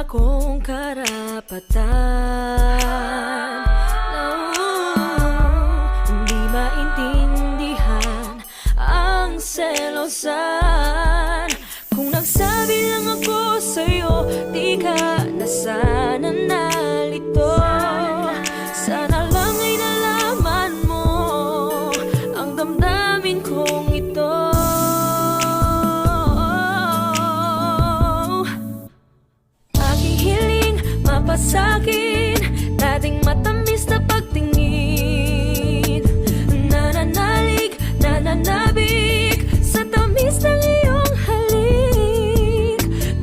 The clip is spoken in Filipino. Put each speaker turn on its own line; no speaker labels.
akong karapatan. Hindi maintindihan ang selosan. Kung nagsabi lang ako sa'yo, di ka nasaan.